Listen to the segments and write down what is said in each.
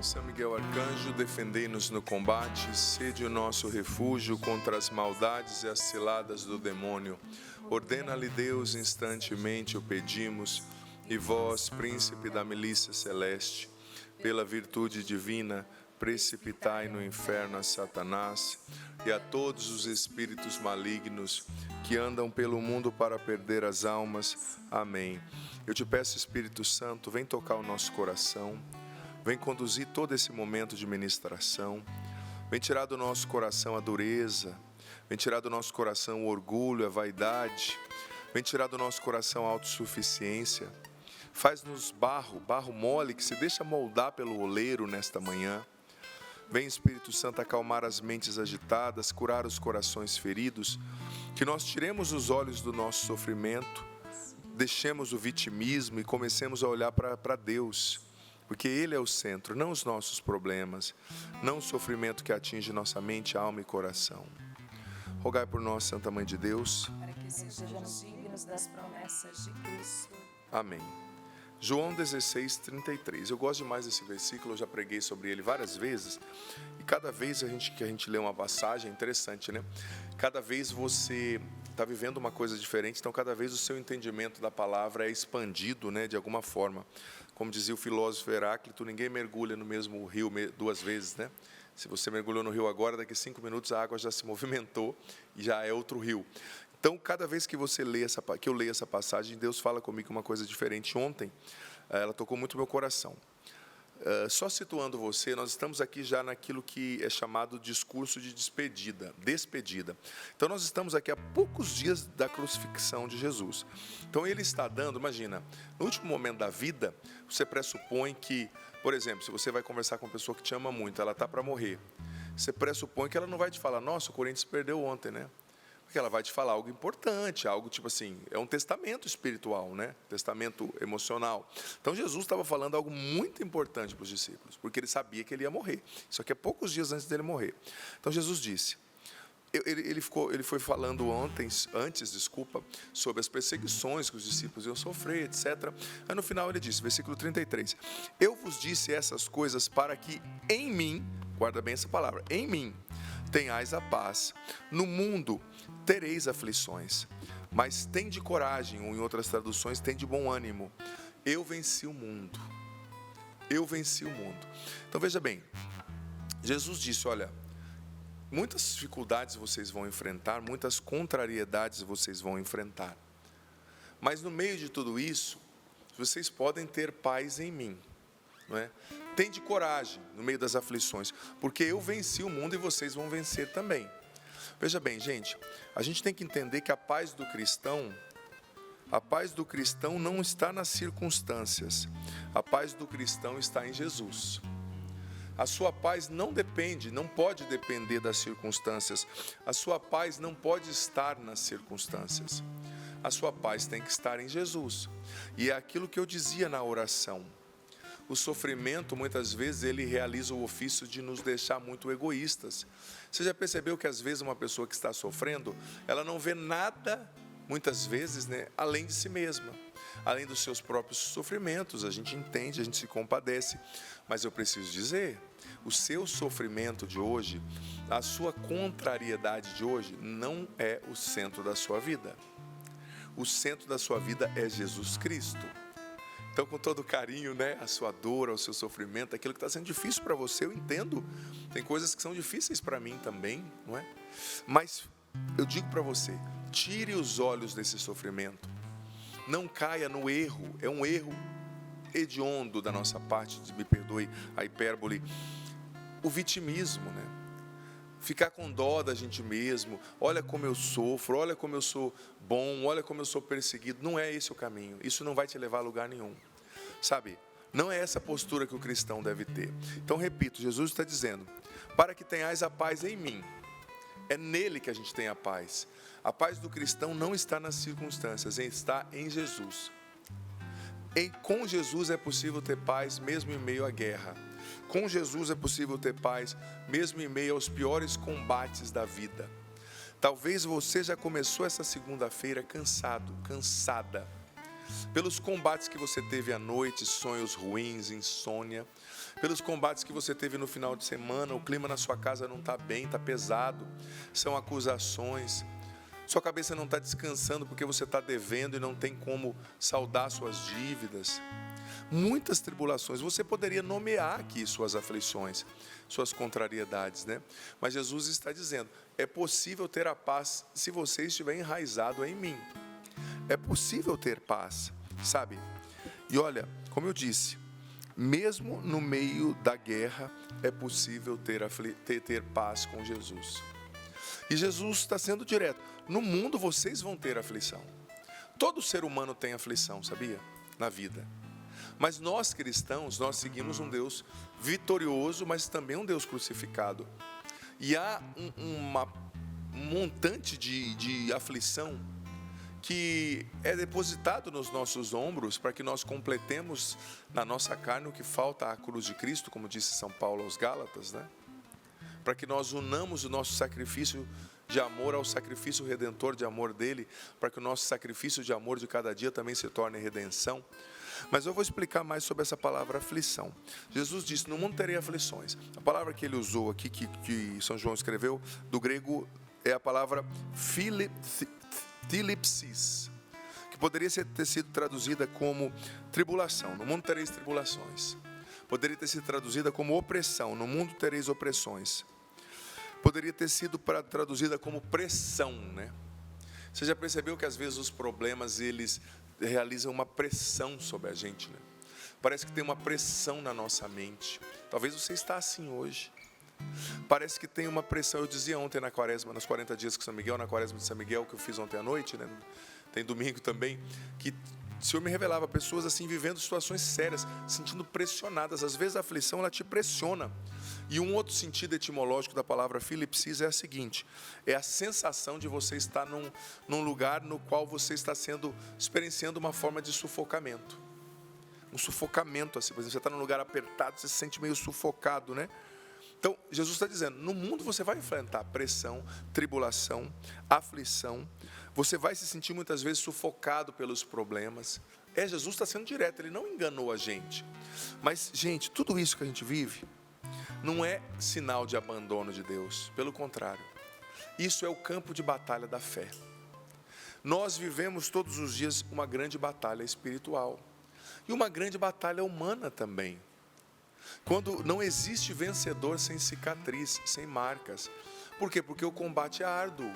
São Miguel Arcanjo, defendei-nos no combate, sede o nosso refúgio contra as maldades e as ciladas do demônio. Ordena-lhe Deus, instantemente o pedimos, e vós, príncipe da milícia celeste, pela virtude divina, precipitai no inferno a Satanás e a todos os espíritos malignos que andam pelo mundo para perder as almas. Amém. Eu te peço, Espírito Santo, vem tocar o nosso coração, vem conduzir todo esse momento de ministração, vem tirar do nosso coração a dureza, vem tirar do nosso coração o orgulho, a vaidade, vem tirar do nosso coração a autossuficiência. Faz-nos barro mole que se deixa moldar pelo oleiro nesta manhã. Vem, Espírito Santo, acalmar as mentes agitadas, curar os corações feridos, que nós tiremos os olhos do nosso sofrimento, deixemos o vitimismo e comecemos a olhar para Deus, porque Ele é o centro, não os nossos problemas, não o sofrimento que atinge nossa mente, alma e coração. Rogai por nós, Santa Mãe de Deus, para que sejamos dignos das promessas de Cristo. Amém. João 16, 33. Eu gosto demais desse versículo, eu já preguei sobre ele várias vezes. E cada vez que a gente lê uma passagem, é interessante, né? Cada vez você está vivendo uma coisa diferente, então cada vez o seu entendimento da palavra é expandido, né, de alguma forma. Como dizia o filósofo Heráclito, ninguém mergulha no mesmo rio duas vezes, né? Se você mergulhou no rio agora, daqui a 5 minutos a água já se movimentou e já é outro rio. Então, cada vez que eu leio essa passagem, Deus fala comigo uma coisa diferente. Ontem, ela tocou muito meu coração. Só situando você, nós estamos aqui já naquilo que é chamado discurso de despedida. Então, nós estamos aqui há poucos dias da crucifixão de Jesus. Então, Ele está dando, imagina, no último momento da vida, você pressupõe que, por exemplo, se você vai conversar com uma pessoa que te ama muito, ela está para morrer, você pressupõe que ela não vai te falar, nossa, o Corinthians perdeu ontem, né? Porque ela vai te falar algo importante, algo tipo assim, é um testamento espiritual, né? Testamento emocional. Então Jesus estava falando algo muito importante para os discípulos, porque ele sabia que ele ia morrer. Isso aqui é poucos dias antes dele morrer. Então Jesus disse, ele foi falando antes, sobre as perseguições que os discípulos iam sofrer, etc. Aí no final ele disse, versículo 33, eu vos disse essas coisas para que em mim, guarda bem essa palavra, em mim, tenhais a paz. No mundo tereis aflições, mas tende coragem, ou em outras traduções, tende bom ânimo. Eu venci o mundo. Eu venci o mundo. Então veja bem, Jesus disse, olha, muitas dificuldades vocês vão enfrentar, muitas contrariedades vocês vão enfrentar. Mas no meio de tudo isso, vocês podem ter paz em mim. Não é? Tende coragem no meio das aflições, porque eu venci o mundo e vocês vão vencer também. Veja bem, gente, a gente tem que entender que a paz do cristão não está nas circunstâncias, a paz do cristão está em Jesus. A sua paz não pode depender das circunstâncias, a sua paz não pode estar nas circunstâncias, a sua paz tem que estar em Jesus. E é aquilo que eu dizia na oração. O sofrimento, muitas vezes, ele realiza o ofício de nos deixar muito egoístas. Você já percebeu que, às vezes, uma pessoa que está sofrendo, ela não vê nada, muitas vezes, né, além de si mesma, além dos seus próprios sofrimentos. A gente entende, a gente se compadece, mas eu preciso dizer, o seu sofrimento de hoje, a sua contrariedade de hoje, não é o centro da sua vida. O centro da sua vida é Jesus Cristo. Então, com todo carinho, né, a sua dor, o seu sofrimento, aquilo que está sendo difícil para você, eu entendo. Tem coisas que são difíceis para mim também, não é? Mas eu digo para você, tire os olhos desse sofrimento. Não caia no erro, é um erro hediondo da nossa parte, me perdoe a hipérbole, o vitimismo, né? Ficar com dó da gente mesmo, olha como eu sofro, olha como eu sou bom, olha como eu sou perseguido. Não é esse o caminho, isso não vai te levar a lugar nenhum, sabe? Não é essa postura que o cristão deve ter. Então, repito, Jesus está dizendo, para que tenhais a paz em mim, é nele que a gente tem a paz. A paz do cristão não está nas circunstâncias, está em Jesus. Com Jesus é possível ter paz mesmo em meio à guerra. Com Jesus é possível ter paz mesmo em meio aos piores combates da vida. Talvez você já começou essa segunda-feira cansada. pelos combates que você teve à noite, sonhos ruins, insônia, pelos combates que você teve no final de semana, o clima na sua casa não está bem, está pesado, são acusações, sua cabeça não está descansando porque você está devendo e não tem como saldar suas dívidas. Muitas tribulações, você poderia nomear aqui suas aflições, suas contrariedades, né? Mas Jesus está dizendo, é possível ter a paz se você estiver enraizado em mim. É possível ter paz, sabe? E olha, como eu disse, mesmo no meio da guerra, é possível ter paz com Jesus. E Jesus está sendo direto, no mundo vocês vão ter aflição. Todo ser humano tem aflição, sabia? Na vida. Mas nós cristãos, nós seguimos um Deus vitorioso, mas também um Deus crucificado. E há um montante de aflição que é depositado nos nossos ombros para que nós completemos na nossa carne o que falta à cruz de Cristo, como disse São Paulo aos Gálatas, né? Para que nós unamos o nosso sacrifício de amor ao sacrifício redentor de amor dele, para que o nosso sacrifício de amor de cada dia também se torne redenção. Mas eu vou explicar mais sobre essa palavra aflição. Jesus disse, no mundo terei aflições. A palavra que ele usou aqui, que São João escreveu, do grego, é a palavra thlipsis, que poderia ter sido traduzida como tribulação. No mundo tereis tribulações. Poderia ter sido traduzida como opressão. No mundo tereis opressões. Poderia ter sido traduzida como pressão, né? Você já percebeu que às vezes os problemas, eles realizam uma pressão sobre a gente, né? Parece que tem uma pressão na nossa mente. Talvez você está assim hoje. Parece que tem uma pressão. Eu dizia ontem na quaresma, nos 40 dias com São Miguel, na quaresma de São Miguel, que eu fiz ontem à noite, né? Tem domingo também, que o Senhor me revelava pessoas assim, vivendo situações sérias, sentindo pressionadas. Às vezes a aflição, ela te pressiona. E um outro sentido etimológico da palavra filipsis é a seguinte, é a sensação de você estar num lugar no qual você está experienciando uma forma de sufocamento. Um sufocamento, assim, por exemplo, você está num lugar apertado, você se sente meio sufocado, né? Então, Jesus está dizendo, no mundo você vai enfrentar pressão, tribulação, aflição, você vai se sentir muitas vezes sufocado pelos problemas. Jesus está sendo direto, ele não enganou a gente. Mas, gente, tudo isso que a gente vive não é sinal de abandono de Deus, pelo contrário. Isso é o campo de batalha da fé. Nós vivemos todos os dias uma grande batalha espiritual e uma grande batalha humana também. Quando não existe vencedor sem cicatriz, sem marcas. Por quê? Porque o combate é árduo.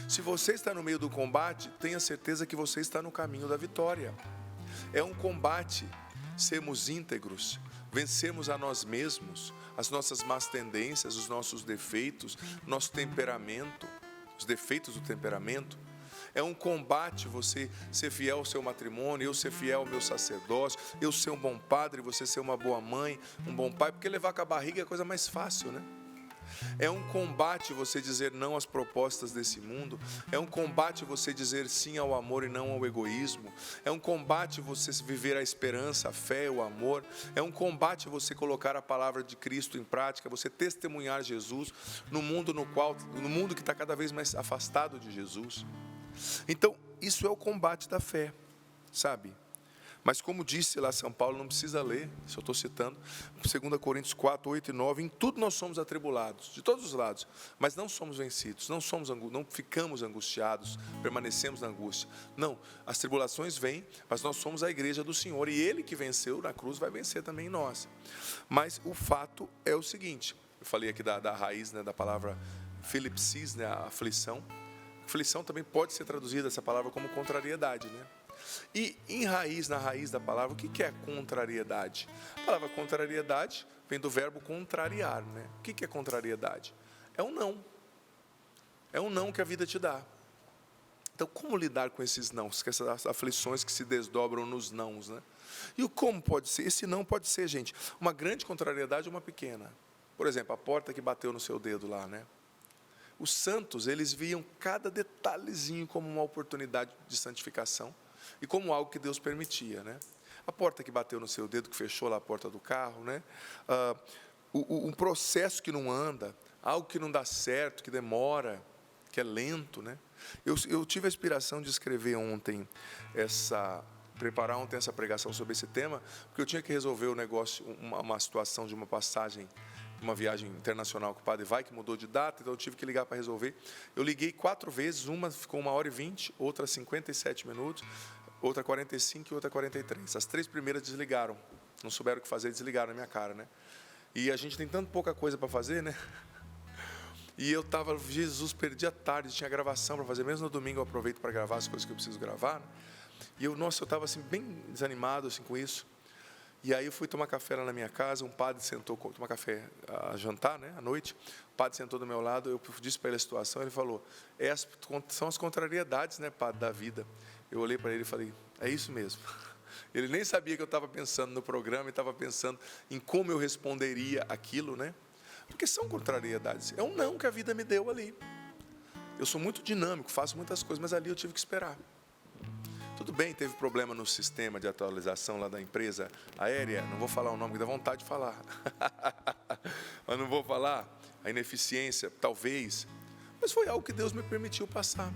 Se você está no meio do combate, tenha certeza que você está no caminho da vitória. É um combate, sermos íntegros, vencermos a nós mesmos, as nossas más tendências, os nossos defeitos, nosso temperamento, os defeitos do temperamento. É um combate você ser fiel ao seu matrimônio, eu ser fiel ao meu sacerdócio, eu ser um bom padre, você ser uma boa mãe, um bom pai, porque levar com a barriga é a coisa mais fácil, né? É um combate você dizer não às propostas desse mundo. É um combate você dizer sim ao amor e não ao egoísmo. É um combate você viver a esperança, a fé, o amor. É um combate você colocar a palavra de Cristo em prática, você testemunhar Jesus no mundo que está cada vez mais afastado de Jesus. Então, isso é o combate da fé, sabe? Mas como disse lá São Paulo, não precisa ler, isso eu estou citando, 2 Coríntios 4, 8 e 9, em tudo nós somos atribulados, de todos os lados, mas não somos vencidos, não ficamos angustiados, permanecemos na angústia. Não, as tribulações vêm, mas nós somos a igreja do Senhor, e Ele que venceu na cruz vai vencer também em nós. Mas o fato é o seguinte, eu falei aqui da raiz, né, da palavra filipsis, né, a aflição. Aflição também pode ser traduzida, essa palavra, como contrariedade, né? E na raiz da palavra, o que é contrariedade? A palavra contrariedade vem do verbo contrariar, né? O que é contrariedade? É um não. É um não que a vida te dá. Então, como lidar com esses nãos, com essas aflições que se desdobram nos nãos, né? E o como pode ser? Esse não pode ser, gente, uma grande contrariedade ou uma pequena. Por exemplo, a porta que bateu no seu dedo lá, né? Os santos, eles viam cada detalhezinho como uma oportunidade de santificação e como algo que Deus permitia, né? A porta que bateu no seu dedo, que fechou lá a porta do carro, né? Um processo que não anda, algo que não dá certo, que demora, que é lento, né? Eu tive a inspiração de escrever ontem preparar ontem essa pregação sobre esse tema, porque eu tinha que resolver o negócio, uma situação de uma passagem, uma viagem internacional que o padre vai, que mudou de data, então eu tive que ligar para resolver. Eu liguei 4 vezes, uma ficou 1h20, outra 57 minutos, outra 45 e outra 43. As 3 primeiras desligaram, não souberam o que fazer, desligaram na minha cara, né? E a gente tem tanto pouca coisa para fazer, né? E eu estava, Jesus, perdi a tarde, tinha gravação para fazer, mesmo no domingo eu aproveito para gravar as coisas que eu preciso gravar, né? E eu estava assim, bem desanimado assim, com isso. E aí eu fui tomar café lá na minha casa, um padre sentou, tomar café, a jantar, né, à noite. O padre sentou do meu lado, eu disse para ele a situação, ele falou, são as contrariedades, né, padre, da vida. Eu olhei para ele e falei, é isso mesmo. Ele nem sabia que eu estava pensando no programa, estava pensando em como eu responderia aquilo, né? Porque são contrariedades. É um não que a vida me deu ali. Eu sou muito dinâmico, faço muitas coisas, mas ali eu tive que esperar. Tudo bem, teve problema no sistema de atualização lá da empresa aérea, não vou falar o nome, que dá vontade de falar. Mas não vou falar, a ineficiência, talvez. Mas foi algo que Deus me permitiu passar.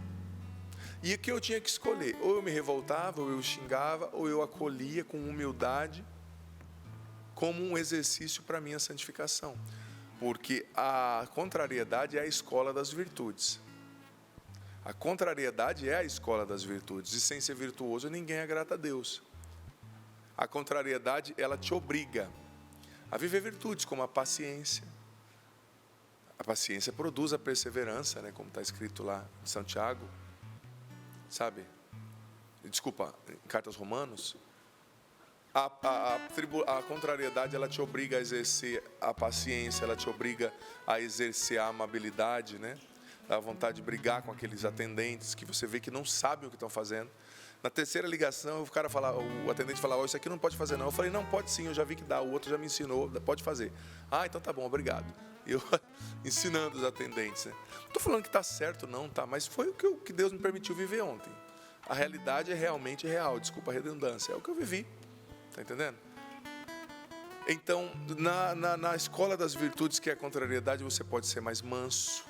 E o que eu tinha que escolher? Ou eu me revoltava, ou eu xingava, ou eu acolhia com humildade, como um exercício para a minha santificação. Porque a contrariedade é a escola das virtudes. A contrariedade é a escola das virtudes. E sem ser virtuoso, ninguém agrada a Deus. A contrariedade, ela te obriga a viver virtudes, como a paciência. A paciência produz a perseverança, né, como está escrito lá em Santiago. Sabe? Desculpa, em Cartas Romanos. A contrariedade, ela te obriga a exercer a paciência, ela te obriga a exercer a amabilidade, né? Dá vontade de brigar com aqueles atendentes que você vê que não sabem o que estão fazendo. Na terceira ligação, o atendente fala, isso aqui não pode fazer não. Eu falei, não, pode sim, eu já vi que dá, o outro já me ensinou, pode fazer. Então tá bom, obrigado. Eu ensinando os atendentes, né? Não estou falando que está certo não, tá? Mas foi o que Deus me permitiu viver ontem. A realidade é realmente real, desculpa a redundância, é o que eu vivi. Está entendendo? Então, na escola das virtudes, que é a contrariedade, você pode ser mais manso.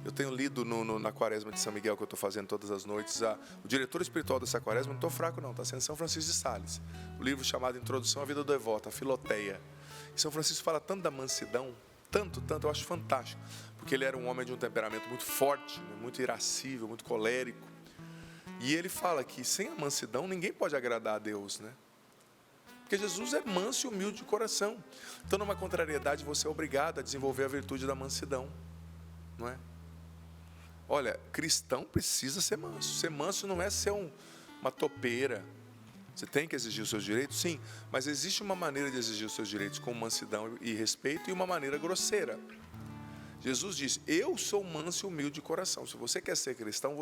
Eu tenho lido na quaresma de São Miguel, que eu estou fazendo todas as noites, o diretor espiritual dessa quaresma, não estou fraco não, está sendo São Francisco de Sales. O livro chamado Introdução à Vida Devota, a Filoteia. E São Francisco fala tanto da mansidão, tanto, eu acho fantástico. Porque ele era um homem de um temperamento muito forte, né, muito irascível, muito colérico. E ele fala que sem a mansidão ninguém pode agradar a Deus, né? Porque Jesus é manso e humilde de coração. Então, numa contrariedade, você é obrigado a desenvolver a virtude da mansidão. Não é? Olha, cristão precisa ser manso. Ser manso não é ser uma topeira. Você tem que exigir os seus direitos? Sim. Mas existe uma maneira de exigir os seus direitos com mansidão e respeito e uma maneira grosseira. Jesus diz, eu sou manso e humilde de coração. Se você quer ser cristão,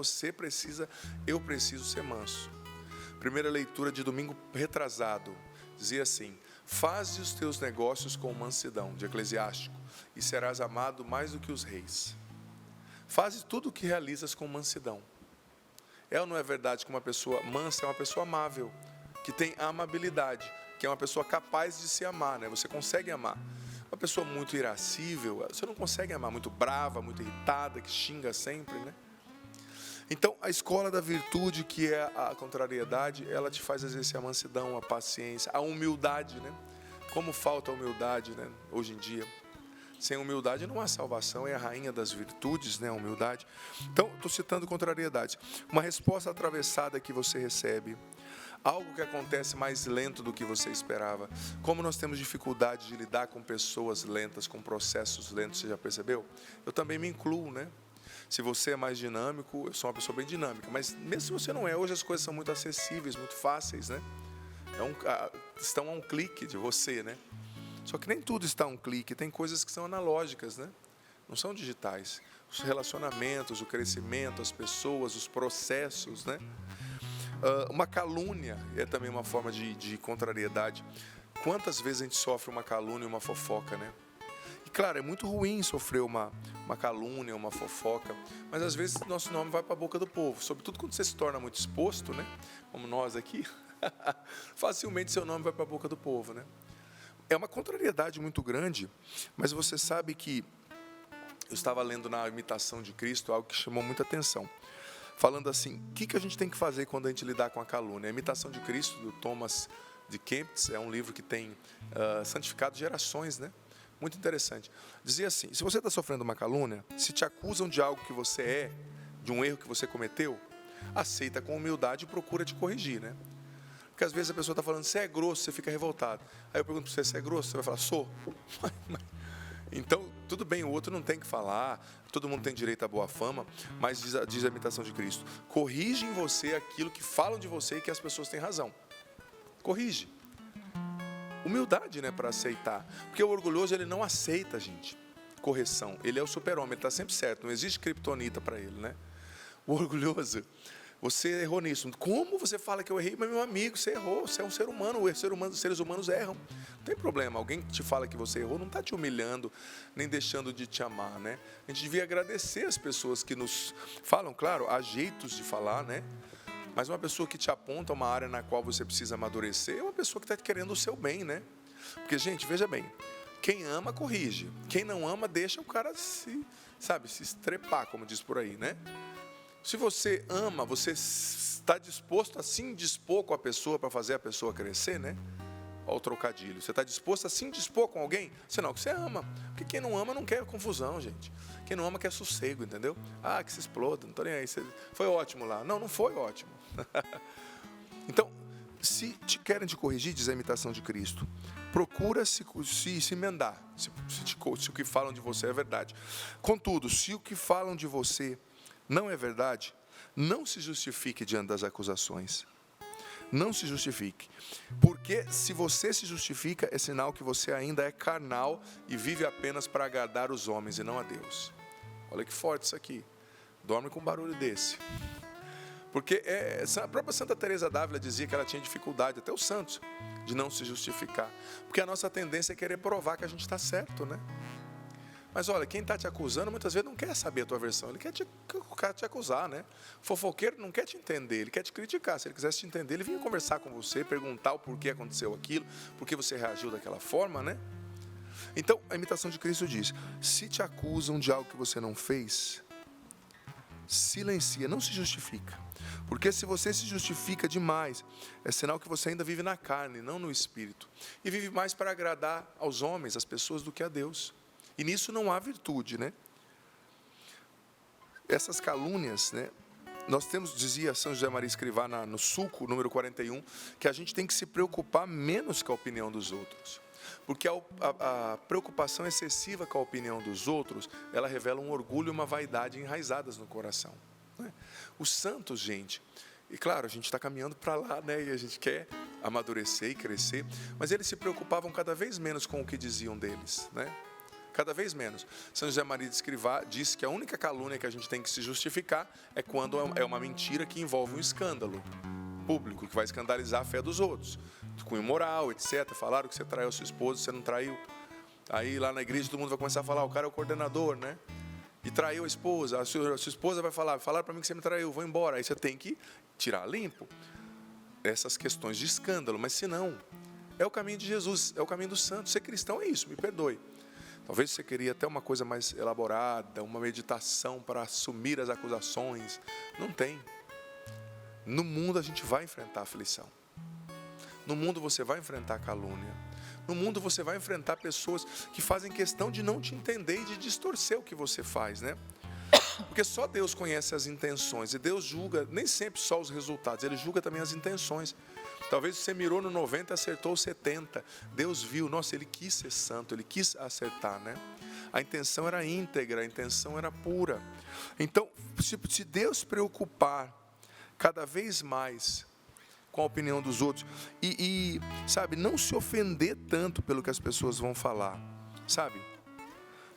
eu preciso ser manso. Primeira leitura de domingo retrasado. Dizia assim, faze os teus negócios com mansidão, de Eclesiástico, e serás amado mais do que os reis. Faze tudo o que realizas com mansidão. É ou não é verdade que uma pessoa mansa é uma pessoa amável, que tem amabilidade, que é uma pessoa capaz de se amar, né? Você consegue amar. Uma pessoa muito irascível, você não consegue amar, muito brava, muito irritada, que xinga sempre, né? Então, a escola da virtude, que é a contrariedade, ela te faz exercer a mansidão, a paciência, a humildade, né? Como falta a humildade, né? Hoje em dia. Sem humildade não há salvação, é a rainha das virtudes, né? A humildade. Então, estou citando contrariedades. Uma resposta atravessada que você recebe, algo que acontece mais lento do que você esperava. Como nós temos dificuldade de lidar com pessoas lentas, com processos lentos, você já percebeu? Eu também me incluo, né? Se você é mais dinâmico, eu sou uma pessoa bem dinâmica, mas mesmo se você não é, hoje as coisas são muito acessíveis, muito fáceis, né? Estão a um clique de você, né? Só que nem tudo está a um clique, tem coisas que são analógicas, né? Não são digitais. Os relacionamentos, o crescimento, as pessoas, os processos, né? Uma calúnia é também uma forma de contrariedade. Quantas vezes a gente sofre uma calúnia e uma fofoca, né? E claro, é muito ruim sofrer uma calúnia, uma fofoca, mas às vezes nosso nome vai para a boca do povo, sobretudo quando você se torna muito exposto, né? Como nós aqui, facilmente seu nome vai para a boca do povo, né? É uma contrariedade muito grande, mas você sabe que eu estava lendo na Imitação de Cristo algo que chamou muita atenção. falando assim, o que a gente tem que fazer quando a gente lidar com a calúnia? A Imitação de Cristo, do Thomas de Kempis, é um livro que tem santificado gerações, né? Muito interessante. Dizia assim, se você está sofrendo uma calúnia, se te acusam de algo que você é, de um erro que você cometeu, aceita com humildade e procura te corrigir, né? Porque às vezes a pessoa está falando, você é grosso, você fica revoltado. Aí eu pergunto para você é grosso? Você vai falar, sou. Então, tudo bem, o outro não tem que falar, todo mundo tem direito à boa fama, mas diz a Imitação de Cristo, corrige em você aquilo que falam de você e que as pessoas têm razão. Corrige. Humildade, né, para aceitar. Porque o orgulhoso, ele não aceita, gente, correção. Ele é o super-homem, ele está sempre certo, não existe criptonita para ele, né? O orgulhoso, você errou nisso. Como você fala que eu errei? Mas, meu amigo, você errou, você é um ser humano, os seres humanos erram. Não tem problema, alguém que te fala que você errou não está te humilhando, nem deixando de te amar, né? A gente devia agradecer as pessoas que nos falam, claro, há jeitos de falar, né? Mas uma pessoa que te aponta uma área na qual você precisa amadurecer é uma pessoa que está querendo o seu bem, né? Porque, gente, veja bem, quem ama, corrige. Quem não ama, deixa o cara se estrepar, como diz por aí, né? Se você ama, você está disposto a se indispor com a pessoa para fazer a pessoa crescer, né? Olha o trocadilho. Você está disposto a se indispor com alguém? Senão que você ama. Porque quem não ama não quer confusão, gente. Quem não ama quer sossego, entendeu? Ah, que se exploda, não estou nem aí. Foi ótimo lá. Não foi ótimo. Então, se te querem te corrigir, diz a Imitação de Cristo, procura se emendar, se o que falam de você é verdade. Contudo, se o que falam de você não é verdade, não se justifique diante das acusações. Não se justifique. Porque se você se justifica, é sinal que você ainda é carnal e vive apenas para agradar os homens e não a Deus. Olha que forte isso aqui. Dorme com um barulho desse. Porque a própria Santa Teresa d'Ávila dizia que ela tinha dificuldade, até os santos, de não se justificar. Porque a nossa tendência é querer provar que a gente está certo, né? Mas olha, quem está te acusando, muitas vezes não quer saber a tua versão, ele quer te acusar, né? O fofoqueiro não quer te entender, ele quer te criticar. Se ele quisesse te entender, ele vinha conversar com você, perguntar o porquê aconteceu aquilo, por que você reagiu daquela forma, né? Então, a Imitação de Cristo diz, se te acusam de algo que você não fez, silencia, não se justifica. Porque se você se justifica demais, é sinal que você ainda vive na carne, não no espírito. E vive mais para agradar aos homens, às pessoas, do que a Deus. E nisso não há virtude, né? Essas calúnias, né? Nós temos, dizia São José Maria Escrivá no Sulco, número 41, que a gente tem que se preocupar menos com a opinião dos outros. Porque a preocupação excessiva com a opinião dos outros, ela revela um orgulho e uma vaidade enraizadas no coração. Né? Os santos, gente, e claro, a gente está caminhando para lá, né? E a gente quer amadurecer e crescer, mas eles se preocupavam cada vez menos com o que diziam deles, né? Cada vez menos. São José Maria de Escrivá disse que a única calúnia que a gente tem que se justificar é quando é uma mentira que envolve um escândalo público, que vai escandalizar a fé dos outros. Cunho moral, etc. Falaram que você traiu a sua esposa, você não traiu. Aí lá na igreja todo mundo vai começar a falar, o cara é o coordenador, né? E traiu a esposa. A sua esposa vai falar, falaram para mim que você me traiu, vou embora. Aí você tem que tirar limpo essas questões de escândalo. Mas se não, é o caminho de Jesus, é o caminho do santo. Ser cristão é isso, me perdoe. Talvez você queria até uma coisa mais elaborada, uma meditação para assumir as acusações. Não tem. No mundo a gente vai enfrentar aflição. No mundo você vai enfrentar calúnia. No mundo você vai enfrentar pessoas que fazem questão de não te entender e de distorcer o que você faz, né? Porque só Deus conhece as intenções. E Deus julga nem sempre só os resultados, Ele julga também as intenções. Talvez você mirou no 90 e acertou o 70. Deus viu, nossa, Ele quis ser santo, Ele quis acertar, né? A intenção era íntegra, a intenção era pura. Então, se Deus se preocupar cada vez mais com a opinião dos outros e sabe, não se ofender tanto pelo que as pessoas vão falar, sabe?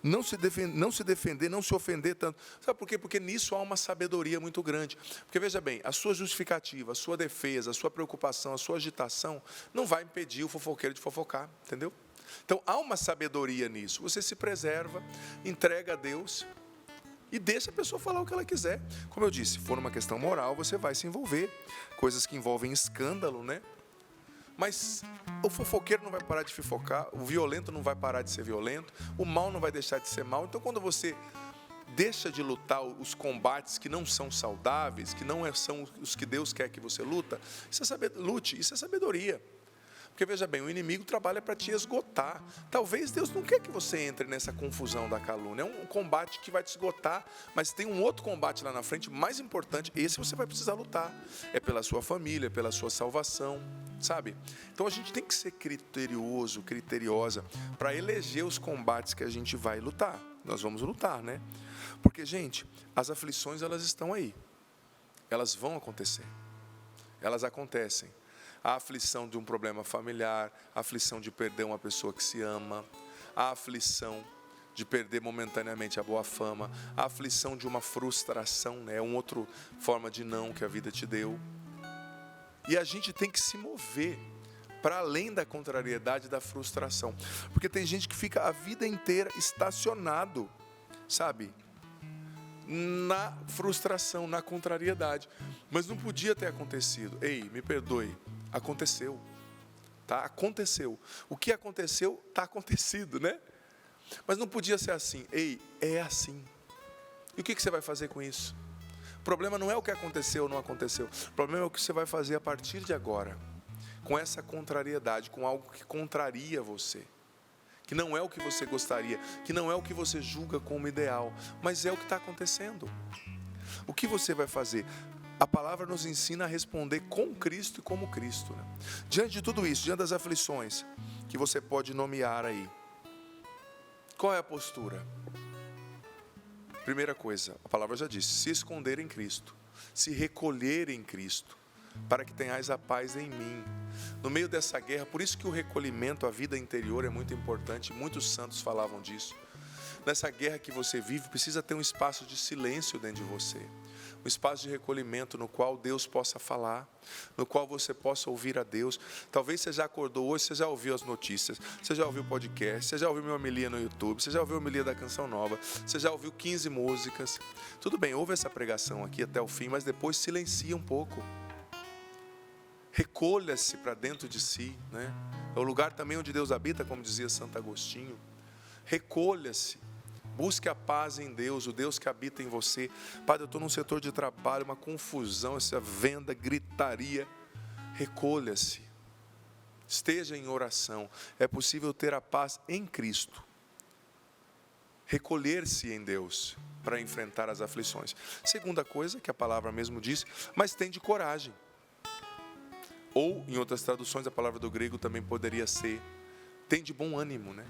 Não se defender, não se ofender tanto. Sabe por quê? Porque nisso há uma sabedoria muito grande. Porque veja bem, a sua justificativa, a sua defesa, a sua preocupação, a sua agitação não vai impedir o fofoqueiro de fofocar, entendeu? Então há uma sabedoria nisso. Você se preserva, entrega a Deus e deixa a pessoa falar o que ela quiser. Como eu disse, se for uma questão moral, você vai se envolver. Coisas que envolvem escândalo, né? Mas o fofoqueiro não vai parar de fofocar, o violento não vai parar de ser violento, o mal não vai deixar de ser mal. Então, quando você deixa de lutar os combates que não são saudáveis, que não são os que Deus quer que você lute, isso é sabedoria. Porque veja bem, o inimigo trabalha para te esgotar. Talvez Deus não quer que você entre nessa confusão da calúnia. É um combate que vai te esgotar, mas tem um outro combate lá na frente, mais importante. Esse você vai precisar lutar. É pela sua família, pela sua salvação, sabe? Então a gente tem que ser criteriosa, para eleger os combates que a gente vai lutar. Nós vamos lutar, né? Porque, gente, as aflições, elas estão aí. Elas vão acontecer. Elas acontecem. A aflição de um problema familiar, a aflição de perder uma pessoa que se ama, a aflição de perder momentaneamente a boa fama, a aflição de uma frustração, né? É uma outra forma de não que a vida te deu. E a gente tem que se mover para além da contrariedade e da frustração. Porque tem gente que fica a vida inteira estacionado, sabe? Na frustração, na contrariedade. Mas não podia ter acontecido. Ei, me perdoe. Aconteceu, tá? Aconteceu. O que aconteceu, está acontecido, né? Mas não podia ser assim. Ei, é assim. E o que você vai fazer com isso? O problema não é o que aconteceu ou não aconteceu. O problema é o que você vai fazer a partir de agora. Com essa contrariedade, com algo que contraria você. Que não é o que você gostaria, que não é o que você julga como ideal, mas é o que está acontecendo. O que você vai fazer? A palavra nos ensina a responder com Cristo e como Cristo, né? Diante de tudo isso, diante das aflições que você pode nomear aí, qual é a postura? Primeira coisa, a palavra já disse, se esconder em Cristo, se recolher em Cristo, para que tenhais a paz em mim. No meio dessa guerra, por isso que o recolhimento, a vida interior é muito importante, muitos santos falavam disso. Nessa guerra que você vive, precisa ter um espaço de silêncio dentro de você. Um espaço de recolhimento no qual Deus possa falar, no qual você possa ouvir a Deus. Talvez você já acordou hoje, você já ouviu as notícias, você já ouviu o podcast, você já ouviu minha homilia no YouTube, você já ouviu a homilia da Canção Nova, você já ouviu 15 músicas. Tudo bem, ouve essa pregação aqui até o fim, mas depois silencia um pouco. Recolha-se para dentro de si, né? É o lugar também onde Deus habita, como dizia Santo Agostinho. Recolha-se. Busque a paz em Deus, o Deus que habita em você. Padre, eu estou num setor de trabalho, uma confusão, essa venda, gritaria. Recolha-se. Esteja em oração. É possível ter a paz em Cristo. Recolher-se em Deus para enfrentar as aflições. Segunda coisa, que a palavra mesmo diz, mas tende coragem. Ou, em outras traduções, a palavra do grego também poderia ser, tende bom ânimo, né?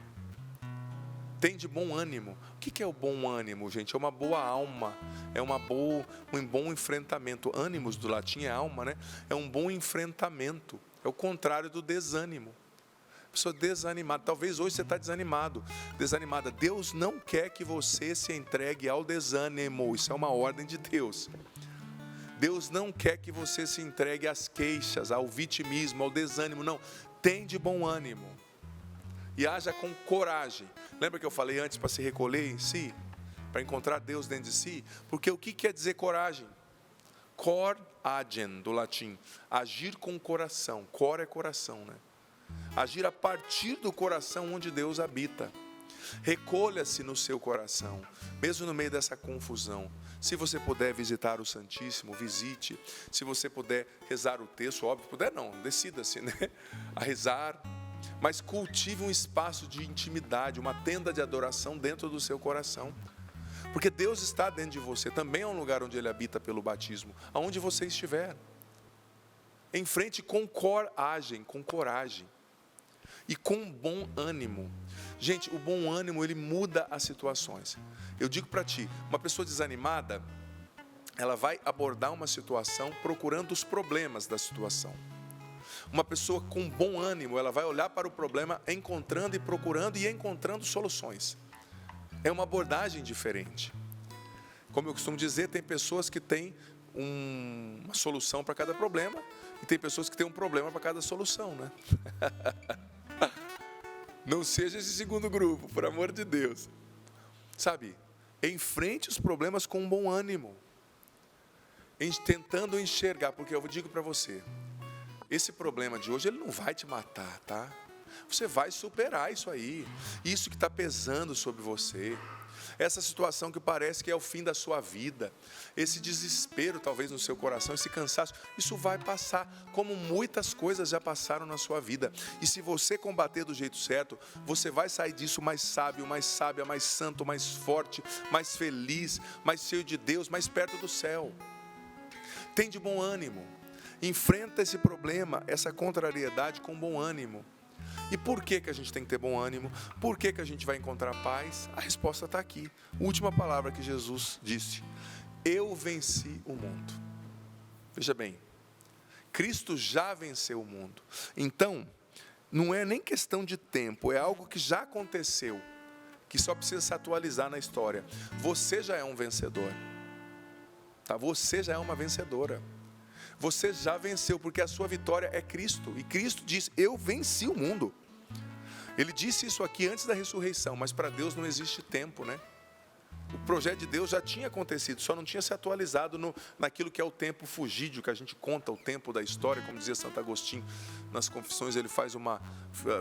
Tem de bom ânimo. O que é o bom ânimo, gente? É uma boa alma. É um bom enfrentamento. Ânimos do latim é alma, né? É um bom enfrentamento. É o contrário do desânimo. Pessoa desanimada. Talvez hoje você está desanimado. Desanimada. Deus não quer que você se entregue ao desânimo. Isso é uma ordem de Deus. Deus não quer que você se entregue às queixas, ao vitimismo, ao desânimo. Não. Tem de bom ânimo. E haja com coragem. Lembra que eu falei antes para se recolher em si? Para encontrar Deus dentro de si? Porque o que quer dizer coragem? Cor agen, do latim. Agir com o coração. Cor é coração, né? Agir a partir do coração onde Deus habita. Recolha-se no seu coração, mesmo no meio dessa confusão. Se você puder visitar o Santíssimo, visite. Se você puder rezar o texto, óbvio, puder não, decida-se, né? A rezar. Mas cultive um espaço de intimidade, uma tenda de adoração dentro do seu coração. Porque Deus está dentro de você, também é um lugar onde Ele habita pelo batismo, aonde você estiver. Enfrente com coragem, e com bom ânimo. Gente, o bom ânimo, ele muda as situações. Eu digo para ti, uma pessoa desanimada, ela vai abordar uma situação procurando os problemas da situação. Uma pessoa com bom ânimo, ela vai olhar para o problema, encontrando e procurando e encontrando soluções. É uma abordagem diferente. Como eu costumo dizer, tem pessoas que têm uma solução para cada problema e tem pessoas que têm um problema para cada solução, né? Não seja esse segundo grupo, por amor de Deus. Sabe, enfrente os problemas com um bom ânimo. Tentando enxergar, porque eu digo para você, esse problema de hoje, ele não vai te matar, tá? Você vai superar isso aí. Isso que está pesando sobre você. essa situação que parece que é o fim da sua vida, esse desespero talvez no seu coração, esse cansaço, isso vai passar, como muitas coisas já passaram na sua vida. E se você combater do jeito certo, você vai sair disso mais sábio, mais sábia, mais santo, mais forte, mais feliz, mais cheio de Deus, mais perto do céu. Tem de bom ânimo. Enfrenta esse problema, essa contrariedade com bom ânimo. E por que a gente tem que ter bom ânimo? Por que a gente vai encontrar paz? A resposta está aqui. Última palavra que Jesus disse: eu venci o mundo. Veja bem, Cristo já venceu o mundo. Então, não é nem questão de tempo, é algo que já aconteceu, que só precisa se atualizar na história. Você já é um vencedor. Tá? Você já é uma vencedora. Você já venceu, porque a sua vitória é Cristo. E Cristo diz: eu venci o mundo. Ele disse isso aqui antes da ressurreição, mas para Deus não existe tempo, né? O projeto de Deus já tinha acontecido, só não tinha se atualizado naquilo que é o tempo fugídio, que a gente conta o tempo da história, como dizia Santo Agostinho nas Confissões, ele faz uma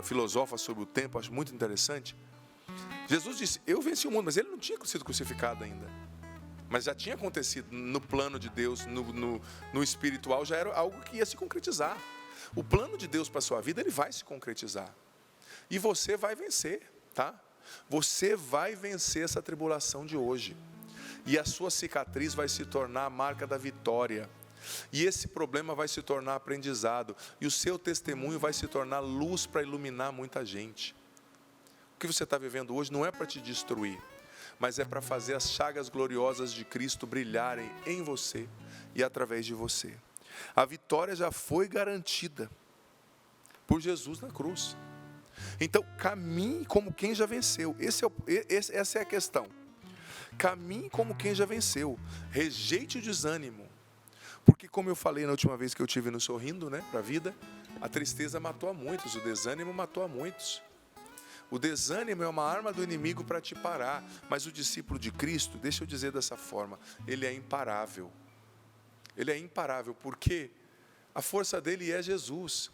filosofa sobre o tempo, acho muito interessante. Jesus disse: eu venci o mundo, mas ele não tinha sido crucificado ainda. Mas já tinha acontecido no plano de Deus, no espiritual, já era algo que ia se concretizar. O plano de Deus para a sua vida, ele vai se concretizar. E você vai vencer, tá? Você vai vencer essa tribulação de hoje. E a sua cicatriz vai se tornar a marca da vitória. E esse problema vai se tornar aprendizado. E o seu testemunho vai se tornar luz para iluminar muita gente. O que você está vivendo hoje não é para te destruir, mas é para fazer as chagas gloriosas de Cristo brilharem em você e através de você. A vitória já foi garantida por Jesus na cruz. Então, caminhe como quem já venceu. Essa é a questão. Caminhe como quem já venceu. Rejeite o desânimo. Porque, como eu falei na última vez que eu tive no Sorrindo, né, para a vida, a tristeza matou a muitos, o desânimo matou a muitos. O desânimo é uma arma do inimigo para te parar, mas o discípulo de Cristo, deixa eu dizer dessa forma, ele é imparável. Ele é imparável porque a força dele é Jesus.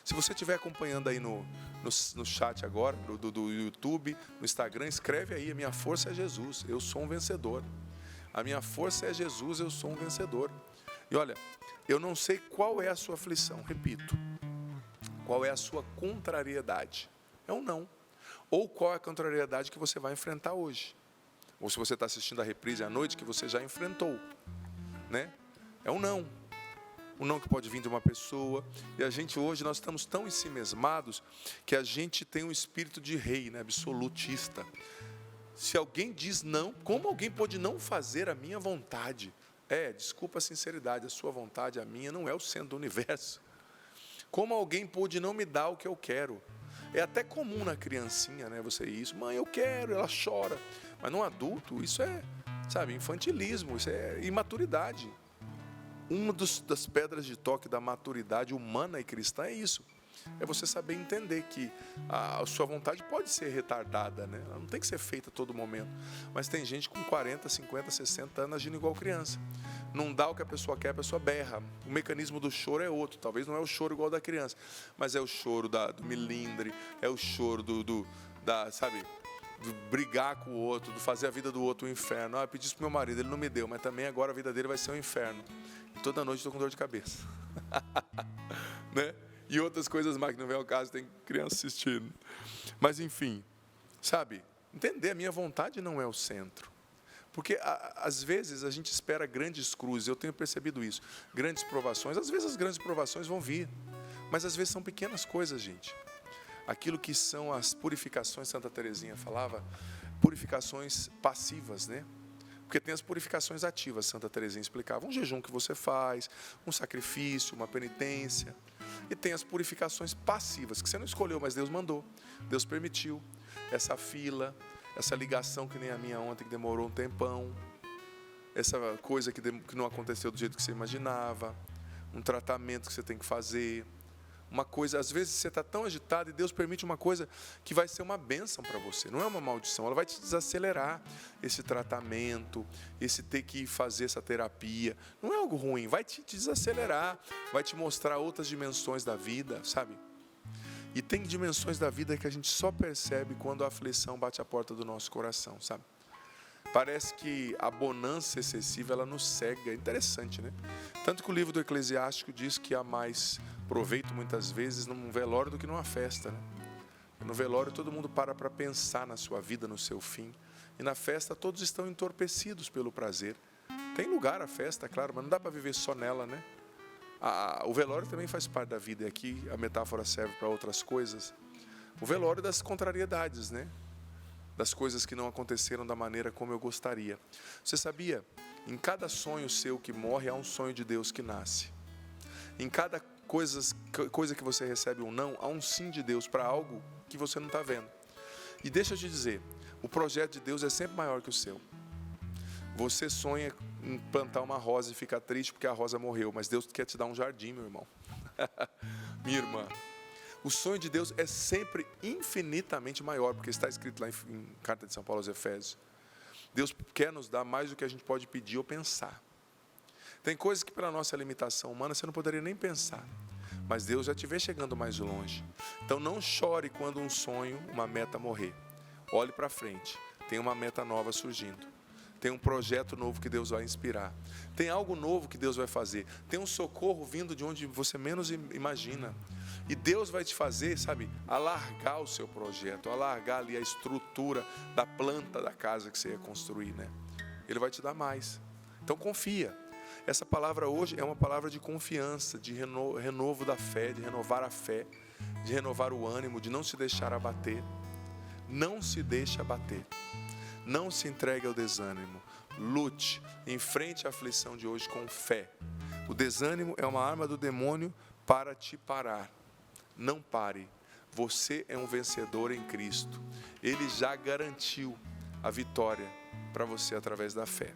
Se você estiver acompanhando aí no chat agora, do YouTube, no Instagram, escreve aí: a minha força é Jesus, eu sou um vencedor. A minha força é Jesus, eu sou um vencedor. E olha, eu não sei qual é a sua aflição, repito, qual é a sua contrariedade. É um não. Ou qual é a contrariedade que você vai enfrentar hoje. Ou se você está assistindo a reprise à noite, que você já enfrentou, né? É um não. Um não que pode vir de uma pessoa. E a gente hoje, nós estamos tão ensimesmados que a gente tem um espírito de rei, né? Absolutista. Se alguém diz não, como alguém pode não fazer a minha vontade? Desculpa a sinceridade, a sua vontade, a minha, não é o centro do universo. Como alguém pode não me dar o que eu quero? É até comum na criancinha, né? Você isso, mãe, eu quero, ela chora. Mas num adulto, isso é, infantilismo, isso é imaturidade. Uma das pedras de toque da maturidade humana e cristã é isso. É você saber entender que a sua vontade pode ser retardada, né? Ela não tem que ser feita a todo momento. Mas tem gente com 40, 50, 60 anos agindo igual criança. Não dá o que a pessoa quer, a pessoa berra. O mecanismo do choro é outro. Talvez não é o choro igual da criança, mas é o choro do milindre, é o choro do brigar com o outro, do fazer a vida do outro um inferno. Eu pedi isso pro meu marido, ele não me deu, mas também agora a vida dele vai ser um inferno. E toda noite estou com dor de cabeça. Né? E outras coisas mais que não vem ao caso, tem criança assistindo. Mas enfim, entender, a minha vontade não é o centro. Porque às vezes a gente espera grandes cruzes, eu tenho percebido isso, grandes provações. Às vezes as grandes provações vão vir, mas às vezes são pequenas coisas, gente. Aquilo que são as purificações, Santa Teresinha falava, purificações passivas, né? Porque tem as purificações ativas, Santa Teresinha explicava, um jejum que você faz, um sacrifício, uma penitência. E tem as purificações passivas, que você não escolheu, mas Deus mandou, Deus permitiu. Essa fila, essa ligação que nem a minha ontem, que demorou um tempão, essa coisa que não aconteceu do jeito que você imaginava, um tratamento que você tem que fazer. Uma coisa, às vezes você está tão agitado e Deus permite uma coisa que vai ser uma bênção para você. Não é uma maldição, ela vai te desacelerar esse tratamento, esse ter que fazer essa terapia. Não é algo ruim, vai te desacelerar, vai te mostrar outras dimensões da vida, sabe? E tem dimensões da vida que a gente só percebe quando a aflição bate a porta do nosso coração, sabe? Parece que a bonança excessiva, ela nos cega. É interessante, né? Tanto que o livro do Eclesiástico diz que há mais proveito, muitas vezes, num velório do que numa festa, né? No velório, todo mundo para pensar na sua vida, no seu fim. E na festa, todos estão entorpecidos pelo prazer. Tem lugar a festa, claro, mas não dá para viver só nela, né? O velório também faz parte da vida. E aqui a metáfora serve para outras coisas. O velório das contrariedades, né? Das coisas que não aconteceram da maneira como eu gostaria. Você sabia? Em cada sonho seu que morre, há um sonho de Deus que nasce. Em cada coisa que você recebe um não, há um sim de Deus para algo que você não está vendo. E deixa eu te dizer, o projeto de Deus é sempre maior que o seu. Você sonha em plantar uma rosa e fica triste porque a rosa morreu, mas Deus quer te dar um jardim, meu irmão. Minha irmã. O sonho de Deus é sempre infinitamente maior, porque está escrito lá em Carta de São Paulo aos Efésios. Deus quer nos dar mais do que a gente pode pedir ou pensar. Tem coisas que pela nossa limitação humana você não poderia nem pensar. Mas Deus já te vê chegando mais longe. Então não chore quando um sonho, uma meta morrer. Olhe para frente. Tem uma meta nova surgindo. Tem um projeto novo que Deus vai inspirar. Tem algo novo que Deus vai fazer. Tem um socorro vindo de onde você menos imagina. E Deus vai te fazer, sabe, alargar o seu projeto, alargar ali a estrutura da planta da casa que você ia construir, né? Ele vai te dar mais. Então confia. Essa palavra hoje é uma palavra de confiança, de renovo da fé, de renovar a fé, de renovar o ânimo, de não se deixar abater. Não se deixe abater. Não se entregue ao desânimo. Lute, enfrente a aflição de hoje com fé. O desânimo é uma arma do demônio para te parar. Não pare. Você é um vencedor em Cristo. Ele já garantiu a vitória para você através da fé.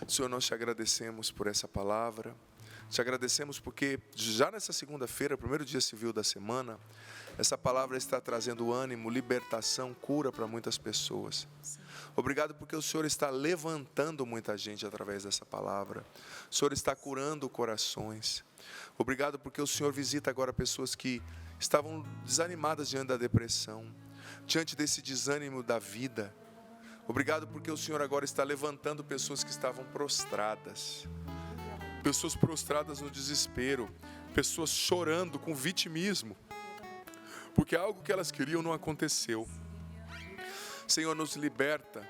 Senhor, nós te agradecemos por essa palavra. Te agradecemos porque já nessa segunda-feira, primeiro dia civil da semana, essa palavra está trazendo ânimo, libertação, cura para muitas pessoas. Obrigado porque o Senhor está levantando muita gente através dessa palavra. O Senhor está curando corações. Obrigado porque o Senhor visita agora pessoas que estavam desanimadas diante da depressão, diante desse desânimo da vida. Obrigado porque o Senhor agora está levantando pessoas que estavam prostradas. Pessoas prostradas no desespero. Pessoas chorando com vitimismo. Porque algo que elas queriam não aconteceu. Senhor, nos liberta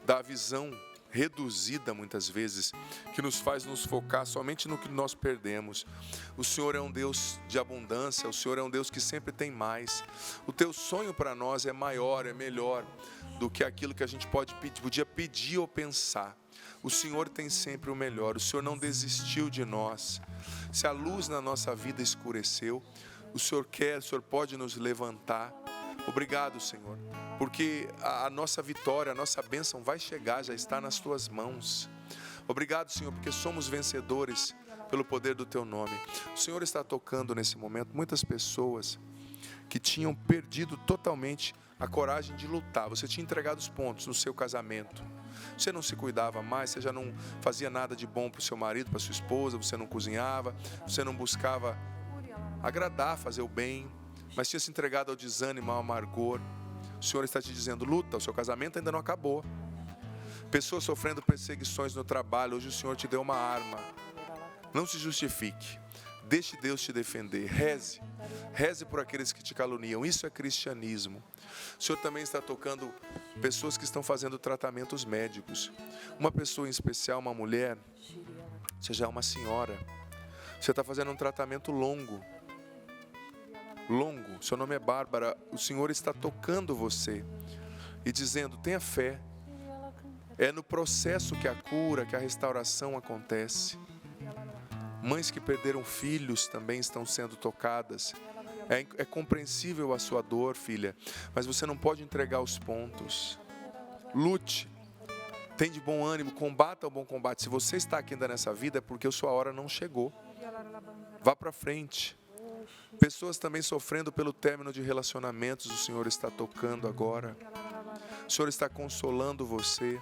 da visão reduzida muitas vezes, que nos faz nos focar somente no que nós perdemos. O Senhor é um Deus de abundância, o Senhor é um Deus que sempre tem mais. O teu sonho para nós é maior, é melhor do que aquilo que a gente podia pedir ou pensar. O Senhor tem sempre o melhor, o Senhor não desistiu de nós. Se a luz na nossa vida escureceu, o Senhor quer, o Senhor pode nos levantar. Obrigado, Senhor, porque a nossa vitória, a nossa bênção vai chegar, já está nas tuas mãos. Obrigado, Senhor, porque somos vencedores pelo poder do teu nome. O Senhor está tocando nesse momento muitas pessoas que tinham perdido totalmente a coragem de lutar. Você tinha entregado os pontos no seu casamento. Você não se cuidava mais, você já não fazia nada de bom para o seu marido, para a sua esposa, você não cozinhava, você não buscava agradar, fazer o bem, mas tinha se entregado ao desânimo, ao amargor. O Senhor está te dizendo, luta, o seu casamento ainda não acabou. Pessoas sofrendo perseguições no trabalho, hoje o Senhor te deu uma arma. Não se justifique, deixe Deus te defender, reze por aqueles que te caluniam, isso é cristianismo. O Senhor também está tocando pessoas que estão fazendo tratamentos médicos. Uma pessoa em especial, uma mulher, seja uma senhora, você está fazendo um tratamento longo, seu nome é Bárbara, o Senhor está tocando você e dizendo, tenha fé, é no processo que a cura, que a restauração acontece. Mães que perderam filhos também estão sendo tocadas. É compreensível a sua dor, filha, mas você não pode entregar os pontos. Lute, tem de bom ânimo, combata o bom combate. Se você está aqui ainda nessa vida é porque a sua hora não chegou. Vá para frente. Pessoas também sofrendo pelo término de relacionamentos, o Senhor está tocando agora. O Senhor está consolando você.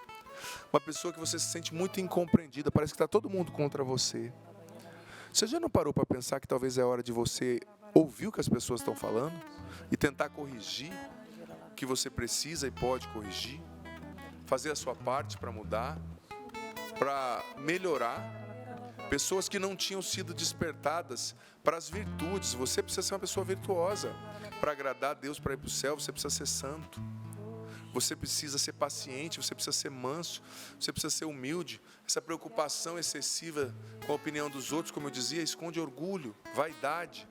Uma pessoa que você se sente muito incompreendida, parece que está todo mundo contra você. Você já não parou para pensar que talvez é hora de você ouvir o que as pessoas estão falando e tentar corrigir o que você precisa e pode corrigir? fazer a sua parte para mudar, para melhorar. Pessoas que não tinham sido despertadas para as virtudes. Você precisa ser uma pessoa virtuosa. Para agradar a Deus, para ir para o céu, você precisa ser santo. Você precisa ser paciente, você precisa ser manso, você precisa ser humilde. Essa preocupação excessiva com a opinião dos outros, como eu dizia, esconde orgulho, vaidade.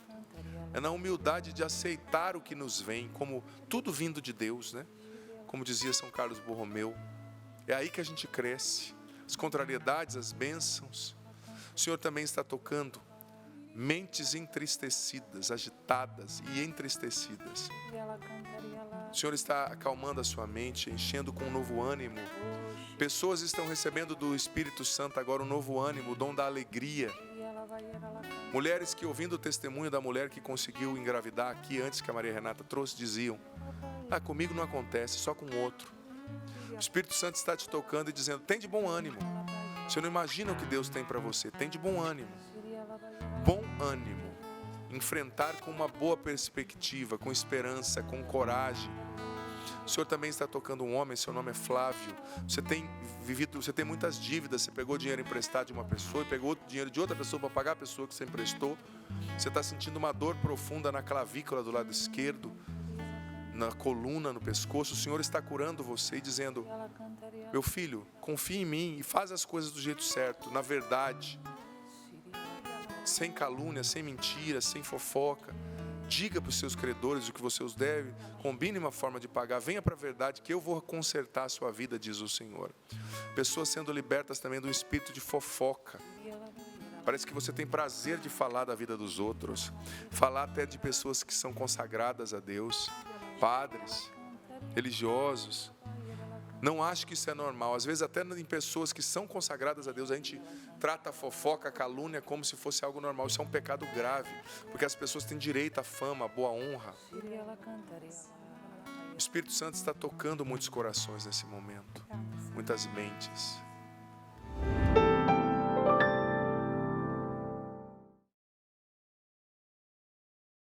É na humildade de aceitar o que nos vem, como tudo vindo de Deus, né? Como dizia São Carlos Borromeu. É aí que a gente cresce. As contrariedades, as bênçãos. O Senhor também está tocando mentes entristecidas, agitadas e entristecidas. O Senhor está acalmando a sua mente, enchendo com um novo ânimo. Pessoas estão recebendo do Espírito Santo agora um novo ânimo, o dom da alegria. Mulheres que, ouvindo o testemunho da mulher que conseguiu engravidar aqui antes que a Maria Renata trouxe, diziam: comigo não acontece, só com outro. O Espírito Santo está te tocando e dizendo: tem de bom ânimo. Você não imagina o que Deus tem para você. Tem de bom ânimo. Bom ânimo. Enfrentar com uma boa perspectiva, com esperança, com coragem. O Senhor também está tocando um homem, seu nome é Flávio. Você tem muitas dívidas. Você pegou dinheiro emprestado de uma pessoa e pegou dinheiro de outra pessoa para pagar a pessoa que você emprestou. Você está sentindo uma dor profunda na clavícula do lado esquerdo, na coluna, no pescoço. O Senhor está curando você e dizendo: meu filho, confia em mim e faz as coisas do jeito certo, na verdade, sem calúnia, sem mentira, sem fofoca. Diga para os seus credores o que você os deve, combine uma forma de pagar, venha para a verdade que eu vou consertar a sua vida, diz o Senhor. Pessoas sendo libertas também do espírito de fofoca. Parece que você tem prazer de falar da vida dos outros, falar até de pessoas que são consagradas a Deus, padres, religiosos. Não acho que isso é normal. Às vezes até em pessoas que são consagradas a Deus, a gente trata a fofoca, a calúnia como se fosse algo normal. Isso é um pecado grave, porque as pessoas têm direito à fama, à boa honra. O Espírito Santo está tocando muitos corações nesse momento, muitas mentes.